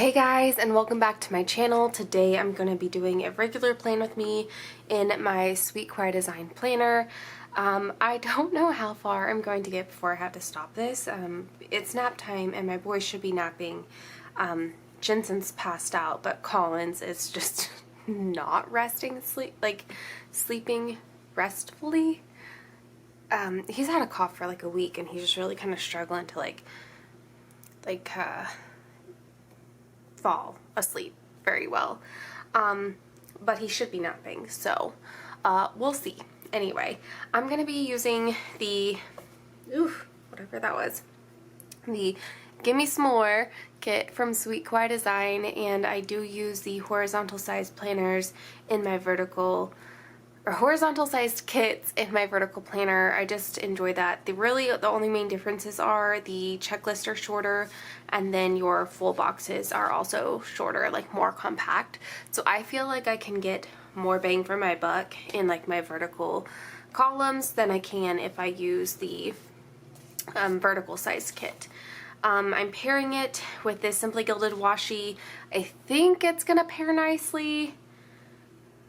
Hey guys, and welcome back to my channel. Today I'm going to be doing a regular plan with me in my Sweet Kawaii design planner. I don't know how far I'm going to get before I have to stop this. It's nap time and my boys should be napping. Jensen's passed out, but Collins is just not sleeping restfully. He's had a cough for like a week and he's just really kind of struggling to fall asleep very well, but he should be napping, so we'll see. Anyway, I'm gonna be using the whatever that was, the Gimme S'more kit from Sweet Kawaii Design, and I do use the horizontal size planners in my horizontal sized kits in my vertical planner. I just enjoy that. The only main differences are the checklists are shorter and then your full boxes are also shorter, like more compact. So I feel like I can get more bang for my buck in like my vertical columns than I can if I use the vertical size kit. I'm pairing it with this Simply Gilded washi. I think it's gonna pair nicely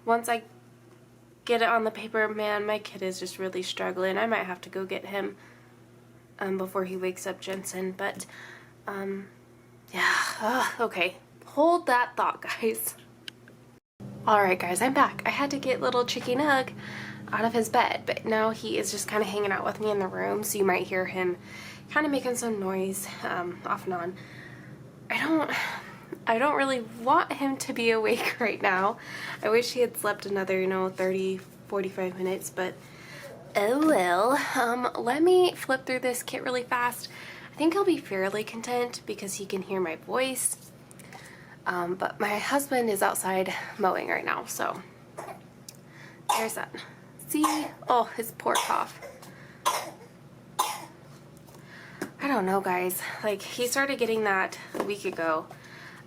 once I get it on the paper. Man, my kid is just really struggling. I might have to go get him before he wakes up Jensen, but yeah, okay, hold that thought, guys. Alright guys, I'm back. I had to get little Chicky Nug out of his bed, but now he is just kind of hanging out with me in the room, so you might hear him kind of making some noise off and on. I don't really want him to be awake right now. I wish he had slept another, 30, 45 minutes, but oh well. Let me flip through this kit really fast. I think he'll be fairly content because he can hear my voice. But my husband is outside mowing right now, so there's that. See? Oh, his poor cough. I don't know, guys. Like, he started getting that a week ago.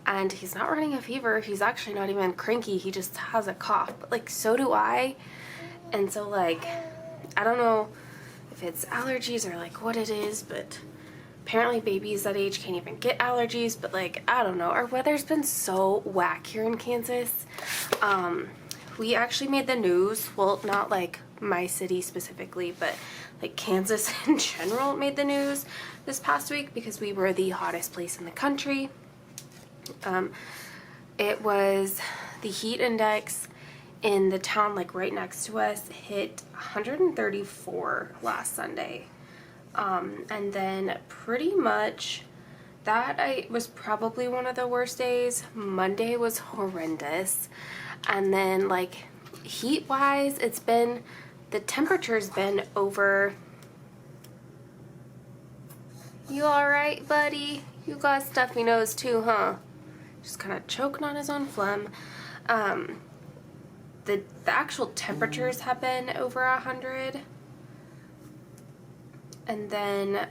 And he's not running a fever. He's actually not even cranky. He just has a cough. But, like, so do I. And so, like, I don't know if it's allergies or, like, what it is. But apparently babies that age can't even get allergies. But, like, I don't know. Our weather's been so whack here in Kansas. We actually made the news. Well, not, like, my city specifically. But, like, Kansas in general made the news this past week. Because we were the hottest place in the country. It was the heat index in the town like right next to us hit 134 last Sunday, and then pretty much that was probably one of the worst days. Monday was horrendous, and then like heat wise the temperature's been over. You alright, buddy? You got a stuffy nose too, huh? Just kind of choking on his own phlegm. The actual temperatures have been over 100. And then,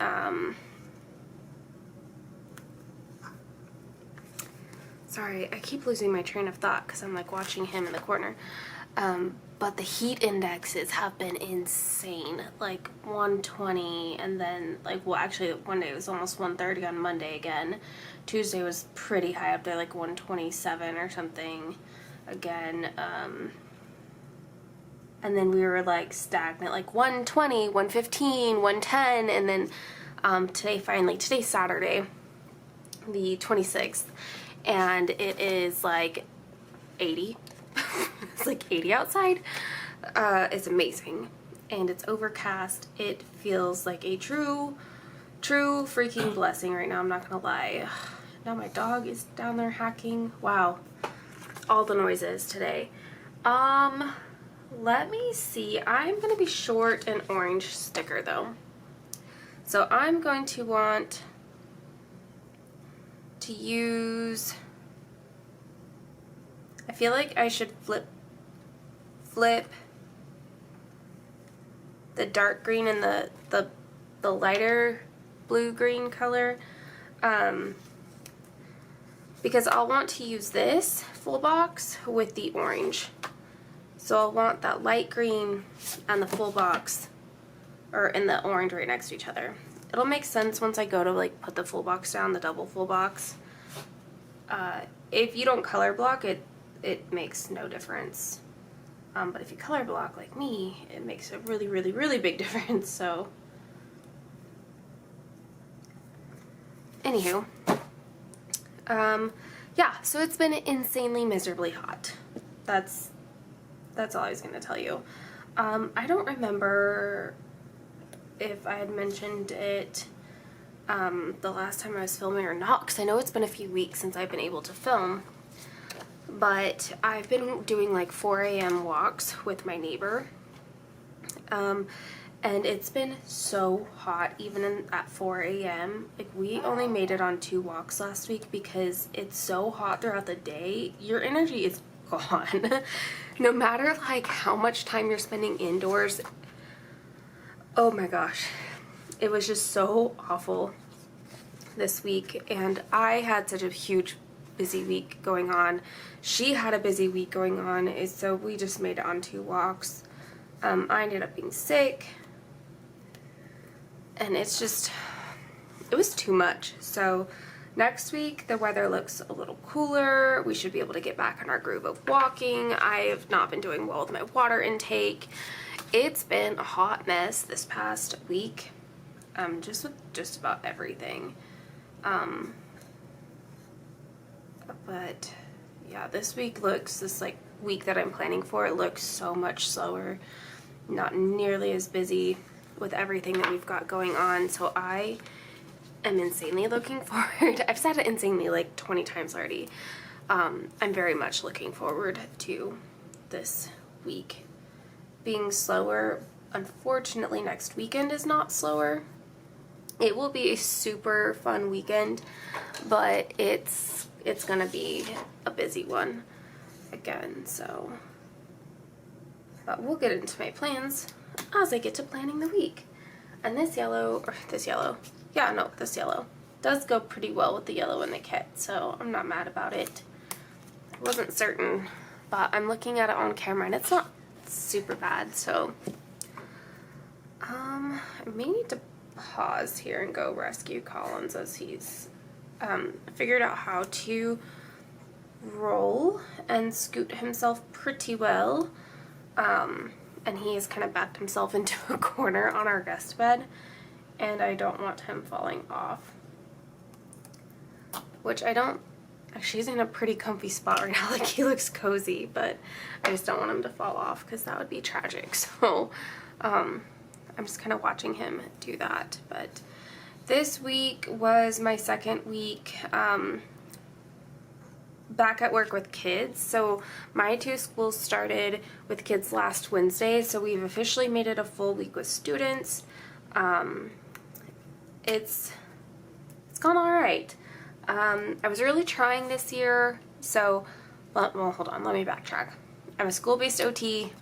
sorry, I keep losing my train of thought because I'm like watching him in the corner. But the heat indexes have been insane, like 120, and then like, well, actually one day it was almost 130 on Monday again. Tuesday was pretty high up there, like 127 or something again. And then we were like stagnant, like 120, 115, 110, and then today's Saturday, the 26th, and it is like 80. It's like 80 outside. It's amazing, and it's overcast. It feels like a true freaking blessing right now. I'm not gonna lie. Now my dog is down there hacking. Wow, all the noises today. Let me see. I'm gonna be short an orange sticker though, so I'm going to want to use. I feel like I should flip the dark green and the lighter blue-green color, because I'll want to use this full box with the orange. So I'll want that light green and the full box, or in the orange right next to each other. It'll make sense once I go to like put the full box down, the double full box. If you don't color block, it makes no difference. But if you color block like me, it makes a really, really, really big difference. So, anywho, yeah, so it's been insanely miserably hot. That's all I was going to tell you. I don't remember if I had mentioned it the last time I was filming or not, because I know it's been a few weeks since I've been able to film. But I've been doing like 4 a.m. walks with my neighbor, and it's been so hot even at 4 a.m. Like, we only made it on 2 walks last week because it's so hot throughout the day. Your energy is gone. No matter like how much time you're spending indoors. Oh my gosh, it was just so awful this week, and I had such a huge busy week going on. She had a busy week going on, so we just made it on 2 walks. I ended up being sick, and it was too much. So next week the weather looks a little cooler. We should be able to get back in our groove of walking. I have not been doing well with my water intake. It's been a hot mess this past week, just with just about everything. But yeah, this week that I'm planning for, it looks so much slower, not nearly as busy with everything that we've got going on. So I am insanely looking forward. I've said it insanely like 20 times already. I'm very much looking forward to this week being slower. Unfortunately, next weekend is not slower. It will be a super fun weekend, but it's gonna be a busy one again. So, but we'll get into my plans as I get to planning the week. And this yellow does go pretty well with the yellow in the kit, so I'm not mad about it. I wasn't certain, but I'm looking at it on camera and it's not super bad. So I may need to pause here and go rescue Collins, as he's figured out how to roll and scoot himself pretty well, and he has kind of backed himself into a corner on our guest bed, and I don't want him falling off, which I don't. Actually, he's in a pretty comfy spot right now. Like, he looks cozy, but I just don't want him to fall off because that would be tragic. So I'm just kind of watching him do that. But this week was my second week back at work with kids. So my 2 schools started with kids last Wednesday, so we've officially made it a full week with students. It's gone all right. I was really trying this year, so, well, hold on, let me backtrack. I'm a school-based OT.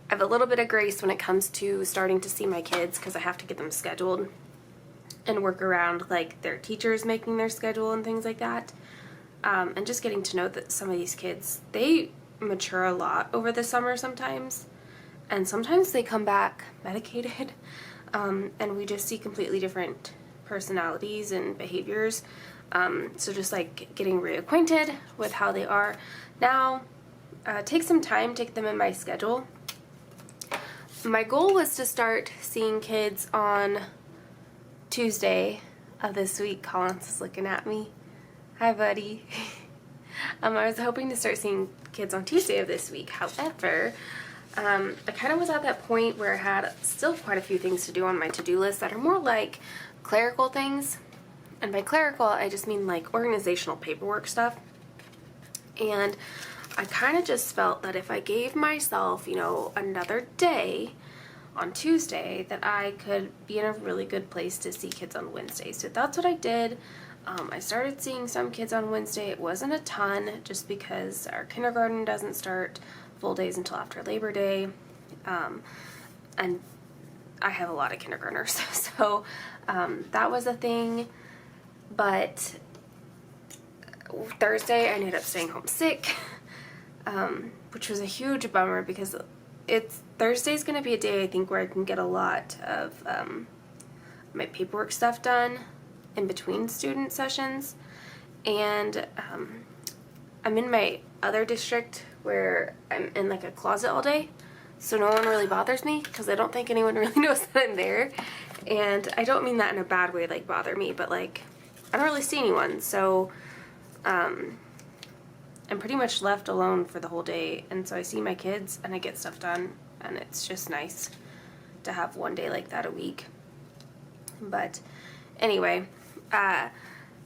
I have a little bit of grace when it comes to starting to see my kids because I have to get them scheduled and work around like their teachers making their schedule and things like that. And just getting to know that some of these kids, they mature a lot over the summer sometimes, and sometimes they come back medicated, and we just see completely different personalities and behaviors. So just like getting reacquainted with how they are now. Take some time to get them in my schedule. My goal was to start seeing kids on Tuesday of this week. Collins is looking at me. Hi, buddy. I was hoping to start seeing kids on Tuesday of this week. However, I kind of was at that point where I had still quite a few things to do on my to-do list that are more like clerical things. And by clerical, I just mean like organizational paperwork stuff. And I kind of just felt that if I gave myself, another day on Tuesday, that I could be in a really good place to see kids on Wednesday. So that's what I did. I started seeing some kids on Wednesday. It wasn't a ton, just because our kindergarten doesn't start full days until after Labor Day. And I have a lot of kindergartners, so that was a thing. But Thursday I ended up staying home sick, which was a huge bummer because Thursday's going to be a day I think where I can get a lot of my paperwork stuff done in between student sessions, and I'm in my other district where I'm in like a closet all day, so no one really bothers me because I don't think anyone really knows that I'm there. And I don't mean that in a bad way, like bother me, but like I don't really see anyone, so I'm pretty much left alone for the whole day, and so I see my kids and I get stuff done, and it's just nice to have one day like that a week. But anyway,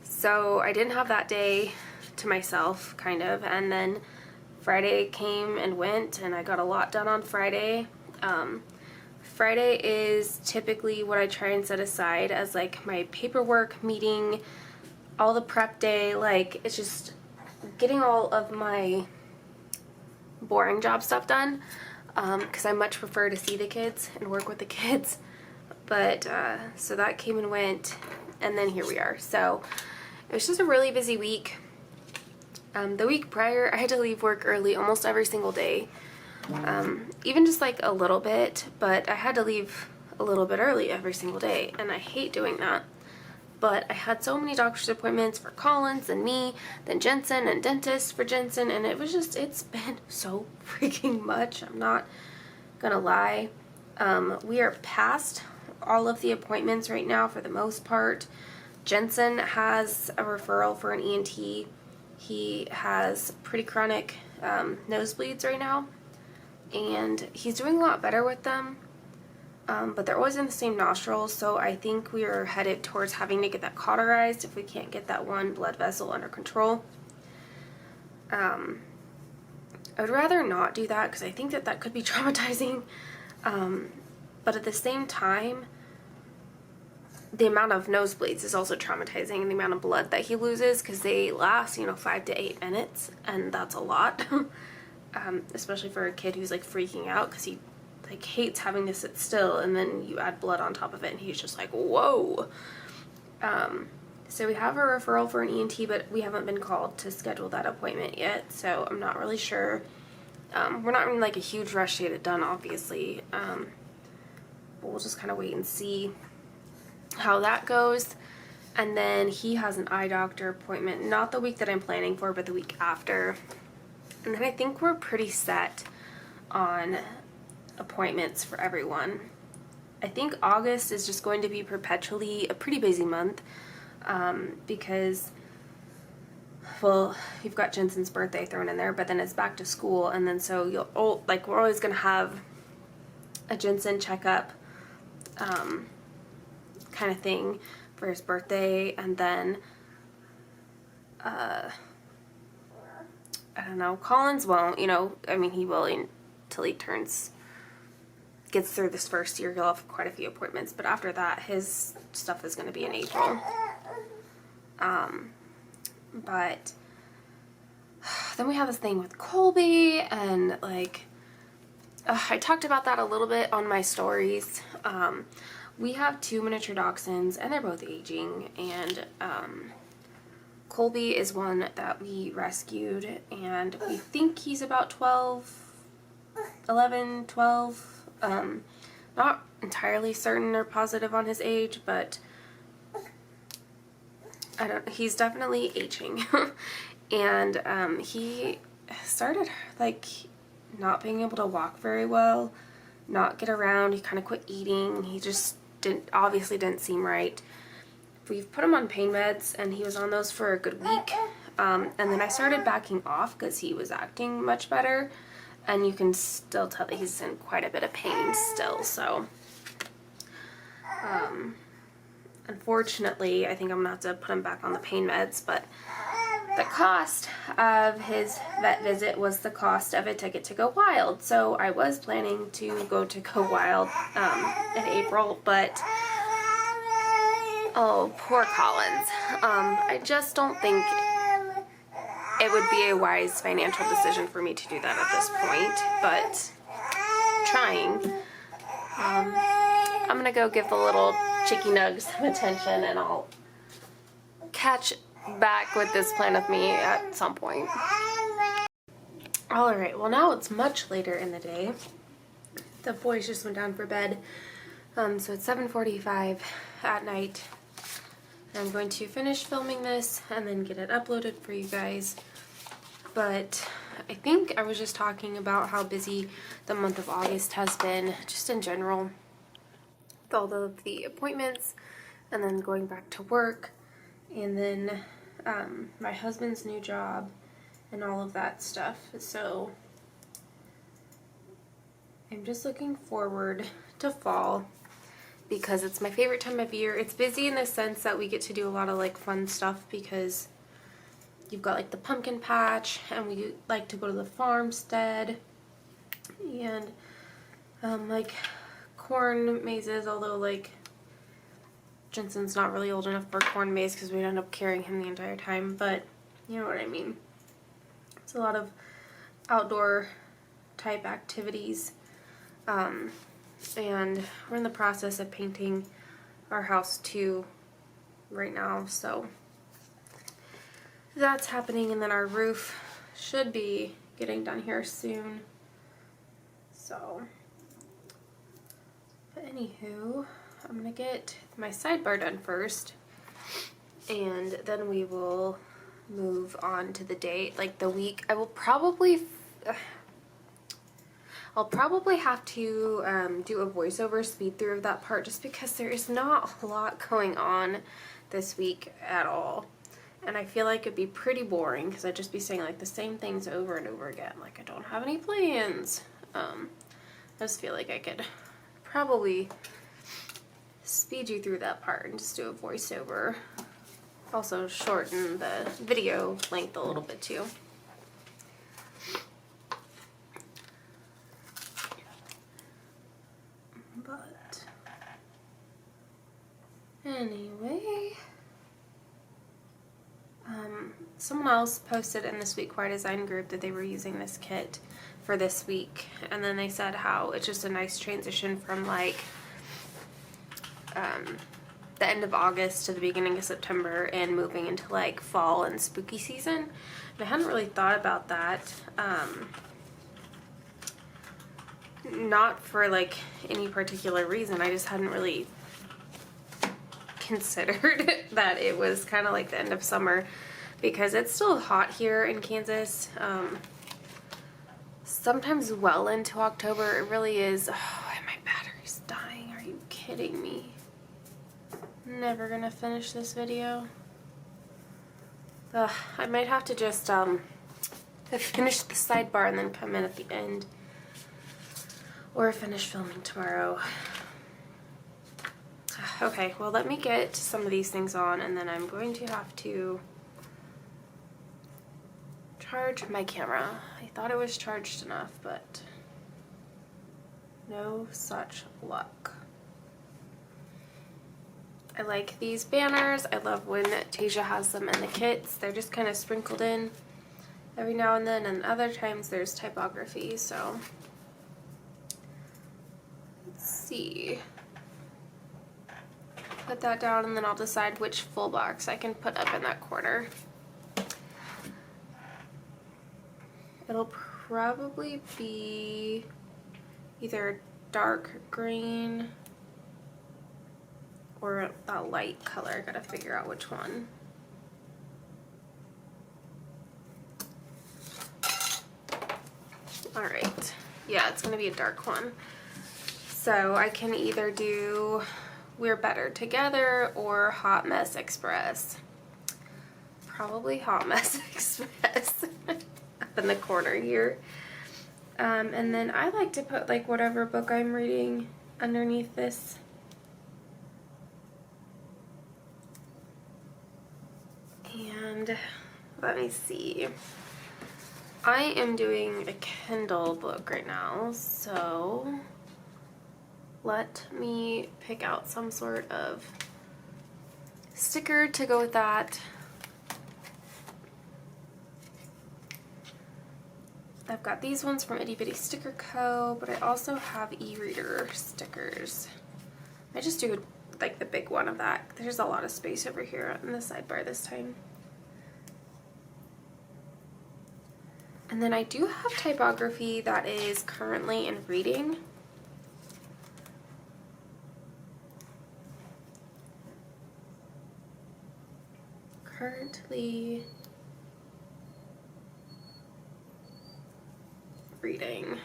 so I didn't have that day to myself, kind of, and then Friday came and went, and I got a lot done on Friday. Friday is typically what I try and set aside as like my paperwork meeting, all the prep day. Like, it's just getting all of my boring job stuff done, because I much prefer to see the kids and work with the kids. But so that came and went, and then here we are. So it was just a really busy week. The week prior, I had to leave work early almost every single day, even just like a little bit, but I had to leave a little bit early every single day, and I hate doing that. But I had so many doctor's appointments for Collins and me, then Jensen and dentist for Jensen, and it was just, it's been so freaking much. I'm not gonna lie. We are past all of the appointments right now for the most part. Jensen has a referral for an ENT. He has pretty chronic nosebleeds right now, and he's doing a lot better with them. But they're always in the same nostrils, so I think we are headed towards having to get that cauterized if we can't get that one blood vessel under control. I would rather not do that because I think that that could be traumatizing. But at the same time, the amount of nosebleeds is also traumatizing, and the amount of blood that he loses, because they last, 5 to 8 minutes, and that's a lot. Especially for a kid who's like freaking out because he like hates having to sit still, and then you add blood on top of it and he's just like, whoa. So we have a referral for an ENT, but we haven't been called to schedule that appointment yet, so I'm not really sure. We're not in like a huge rush to get it done, obviously, but we'll just kind of wait and see how that goes. And then he has an eye doctor appointment, not the week that I'm planning for, but the week after. And then I think we're pretty set on appointments for everyone. I think August is just going to be perpetually a pretty busy month, because, well, you've got Jensen's birthday thrown in there, but then it's back to school, and then so we're always going to have a Jensen checkup kind of thing for his birthday, and then I don't know, Collins won't, I mean, he will until he gets through this first year. He'll have quite a few appointments, but after that his stuff is going to be in April. But then we have this thing with Colby, and like I talked about that a little bit on my stories. We have 2 miniature dachshunds, and they're both aging, and Colby is one that we rescued, and we think he's about 11, 12. Not entirely certain or positive on his age, but he's definitely aging. And he started like not being able to walk very well, not get around. He kind of quit eating. He just obviously didn't seem right. We've put him on pain meds, and he was on those for a good week. And then I started backing off because he was acting much better. And you can still tell that he's in quite a bit of pain still, so unfortunately I think I'm gonna have to put him back on the pain meds. But the cost of his vet visit was the cost of a ticket to Go Wild, so I was planning to go to Go Wild in April, but oh, poor Collins. I just don't think it would be a wise financial decision for me to do that at this point, but trying. I'm gonna go give the little Chicky Nugs some attention, and I'll catch back with this plan with me at some point. Alright, well now it's much later in the day. The boys just went down for bed, so it's 7:45 at night, I'm going to finish filming this and then get it uploaded for you guys. But I think I was just talking about how busy the month of August has been, just in general, with all of the appointments and then going back to work and then my husband's new job and all of that stuff. So I'm just looking forward to fall because it's my favorite time of year. It's busy in the sense that we get to do a lot of like fun stuff because you've got like the pumpkin patch and we like to go to the farmstead and like corn mazes, although like Jensen's not really old enough for a corn maze because we'd end up carrying him the entire time, but you know what I mean. It's a lot of outdoor type activities. And we're in the process of painting our house too right now, so that's happening, and then our roof should be getting done here soon. So, but anywho, I'm gonna get my sidebar done first, and then we will move on to the day, like the week. I'll probably have to do a voiceover speed through of that part just because there is not a lot going on this week at all. And I feel like it'd be pretty boring because I'd just be saying like the same things over and over again. Like I don't have any plans. I just feel like I could probably speed you through that part and just do a voiceover. Also shorten the video length a little bit too. But anyway, someone else posted in the Sweet Kawaii Design group that they were using this kit for this week, and then they said how it's just a nice transition from like the end of August to the beginning of September and moving into like fall and spooky season. And I hadn't really thought about that. Not for like any particular reason, I just hadn't really considered that it was kind of like the end of summer because it's still hot here in Kansas. Sometimes well into October. It really is. Oh, and my battery's dying. Are you kidding me? Never gonna finish this video. I might have to just finish the sidebar and then come in at the end. Or finish filming tomorrow. Okay, well let me get some of these things on and then I'm going to have to charge my camera. I thought it was charged enough, but no such luck. I like these banners. I love when Tasia has them in the kits. They're just kind of sprinkled in every now and then, and other times there's typography, so let's see. Put that down and then I'll decide which full box I can put up in that corner. It'll probably be either dark green or that light color. I gotta figure out which one. Alright, yeah, it's gonna be a dark one. So I can either do We're Better Together or Hot Mess Express. Probably Hot Mess Express up in the corner here. And then I like to put like whatever book I'm reading underneath this. And let me see. I am doing a Kindle book right now, so let me pick out some sort of sticker to go with that. I've got these ones from Itty Bitty Sticker Co., but I also have e-reader stickers. I just do like the big one of that. There's a lot of space over here on the sidebar this time. And then I do have typography that is currently in reading. currently reading.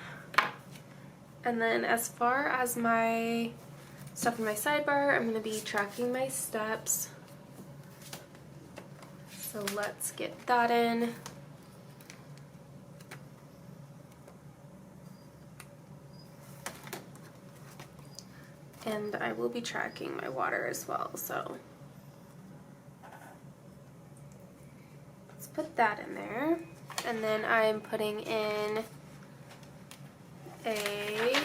And then as far as my stuff in my sidebar, I'm going to be tracking my steps. So let's get that in. And I will be tracking my water as well, so let's put that in there. And then I'm putting in a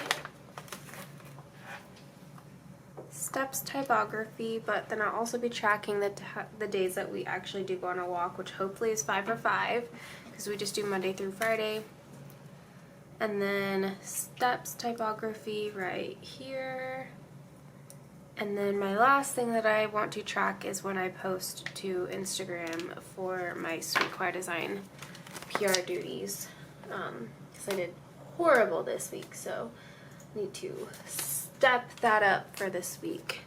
steps typography, but then I'll also be tracking the days that we actually do go on a walk, which hopefully is 5 for 5, because we just do Monday through Friday. And then steps typography right here. And then my last thing that I want to track is when I post to Instagram for my Sweet Quiet Design PR duties. Because I did horrible this week, so I need to step that up for this week.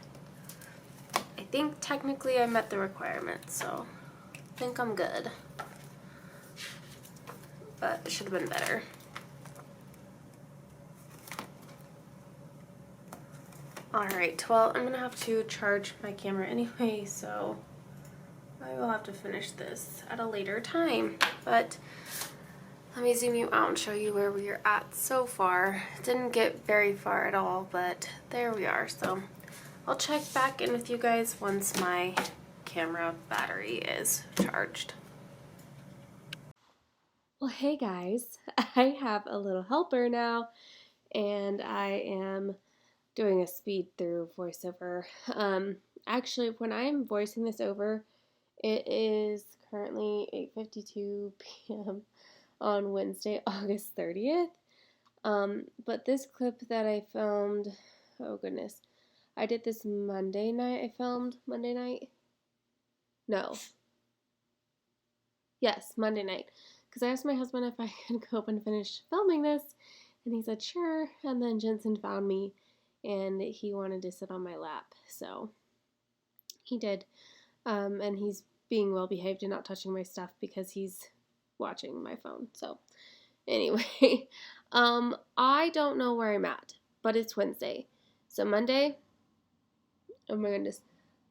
I think technically I met the requirements, so I think I'm good. But it should have been better. Alright, well, I'm going to have to charge my camera anyway, so I will have to finish this at a later time. But let me zoom you out and show you where we are at so far. Didn't get very far at all, but there we are. So I'll check back in with you guys once my camera battery is charged. Well, hey guys, I have a little helper now, and I am doing a speed through voiceover. Actually, when I am voicing this over, it is currently 8:52 p.m. on Wednesday, August 30th. But this clip that I filmed, oh goodness, I did this Monday night. I filmed Monday night. No. Yes, Monday night. Because I asked my husband if I could go up and finish filming this, and he said sure. And then Jensen found me, and he wanted to sit on my lap, so he did. And he's being well behaved and not touching my stuff because he's watching my phone. So anyway, I don't know where I'm at, but it's Wednesday. So Monday, oh my goodness,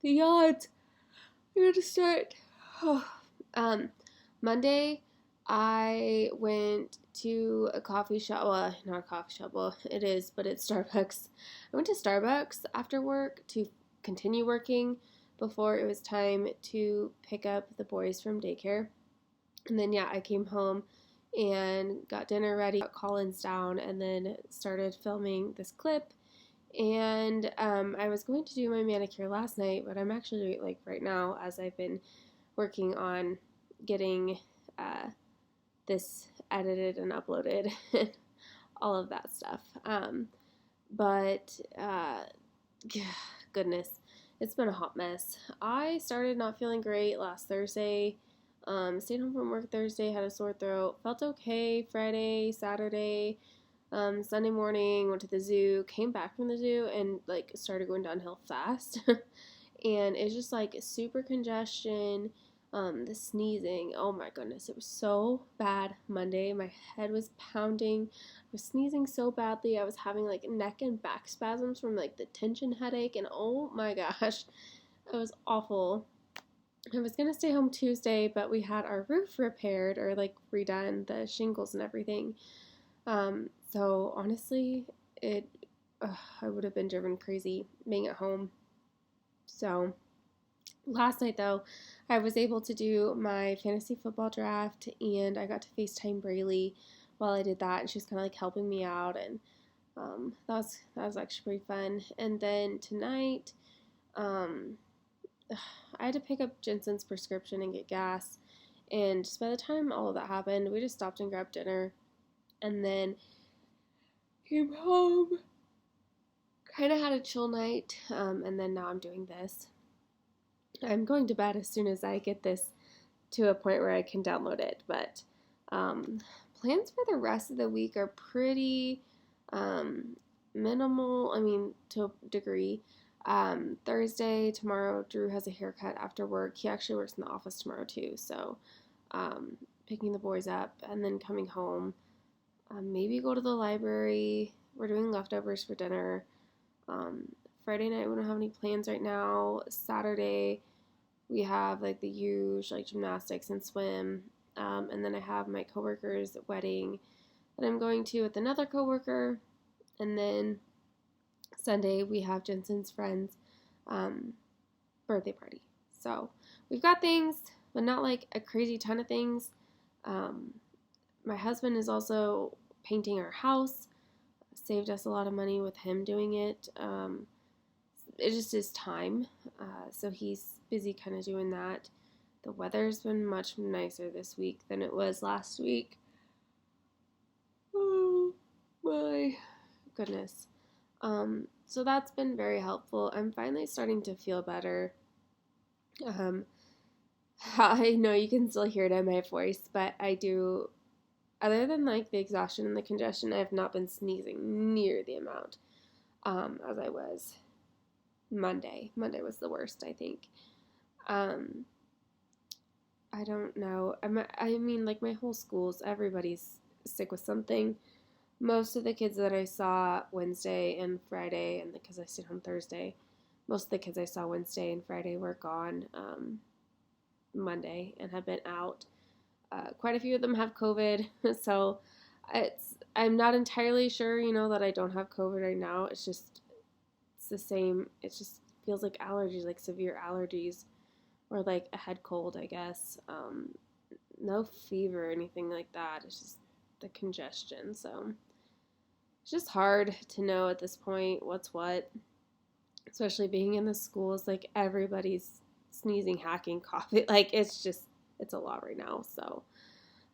the odds. I'm gonna start. Monday, I went to a coffee shop. Well, not a coffee shop. Well, it is, but it's Starbucks. I went to Starbucks after work to continue working before it was time to pick up the boys from daycare. And then, yeah, I came home and got dinner ready, got Collins down, and then started filming this clip. And I was going to do my manicure last night, but I'm actually doing it like right now as I've been working on getting this edited and uploaded and all of that stuff. But goodness, it's been a hot mess. I started not feeling great last Thursday. Stayed home from work Thursday, had a sore throat, felt okay Friday, Saturday, Sunday morning, went to the zoo, came back from the zoo, and like started going downhill fast. And it's just like super congestion, the sneezing, oh my goodness, it was so bad Monday. My head was pounding, I was sneezing so badly, I was having like neck and back spasms from like the tension headache, and oh my gosh, it was awful. I was gonna stay home Tuesday, but we had our roof repaired, or like redone, the shingles and everything. So honestly, I would have been driven crazy being at home. So last night though, I was able to do my fantasy football draft, and I got to FaceTime Braylee while I did that, and she was kind of like helping me out, and that was actually pretty fun. And then tonight, I had to pick up Jensen's prescription and get gas, and just by the time all of that happened, we just stopped and grabbed dinner, and then came home, kind of had a chill night, and then now I'm doing this. I'm going to bed as soon as I get this to a point where I can download it, but plans for the rest of the week are pretty minimal, I mean, to a degree. Thursday, tomorrow, Drew has a haircut after work. He actually works in the office tomorrow too, so picking the boys up and then coming home. Maybe go to the library. We're doing leftovers for dinner. Friday night, we don't have any plans right now. Saturday, we have like the usual, like gymnastics and swim. And then I have my coworker's wedding that I'm going to with another coworker. And then Sunday, we have Jensen's friend's birthday party. So we've got things, but not like a crazy ton of things. My husband is also painting our house. Saved us a lot of money with him doing it. It just is time. So he's busy kind of doing that. The weather's been much nicer this week than it was last week. Oh my goodness. So that's been very helpful. I'm finally starting to feel better. I know you can still hear it in my voice, but I do, other than like the exhaustion and the congestion, I have not been sneezing near the amount as I was Monday. Monday was the worst, I think. I don't know. I mean, like my whole school's, everybody's sick with something. Most of the kids that I saw Wednesday and Friday, and because I stayed home Thursday, most of the kids I saw Wednesday and Friday were gone Monday and have been out. Quite a few of them have COVID, so I'm not entirely sure, that I don't have COVID right now. It's the same. It just feels like allergies, like severe allergies, or like a head cold, I guess. No fever or anything like that. It's just the congestion, so it's just hard to know at this point what's what, especially being in the schools. Like everybody's sneezing, hacking, coughing. Like it's a lot right now. So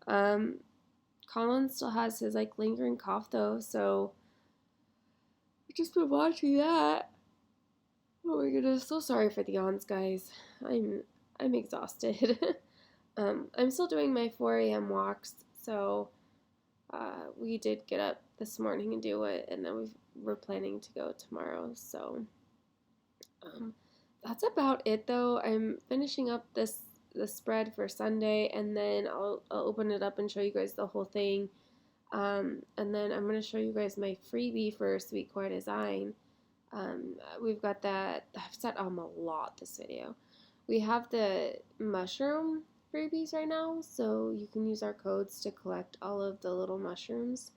Colin still has his like lingering cough though, so I've just been watching that. Oh my goodness, so sorry for the yawns, guys. I'm exhausted. I'm still doing my 4 a.m. walks, so we did get up this morning and do it, and then we're planning to go tomorrow. So that's about it, though. I'm finishing up the spread for Sunday, and then I'll open it up and show you guys the whole thing. And then I'm going to show you guys my freebie for Sweet Core Design. We've got that. I've said a lot this video. We have the mushroom freebies right now, so you can use our codes to collect all of the little mushrooms.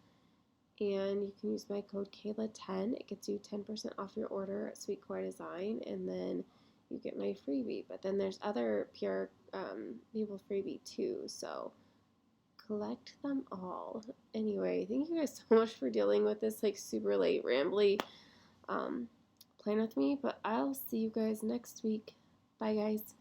And you can use my code Kayla10. It gets you 10% off your order at Sweet Core Design, and then you get my freebie. But then there's other pure people freebie too, so collect them all. Anyway, thank you guys so much for dealing with this like super late rambly plan with me, but I'll see you guys next week. Bye guys.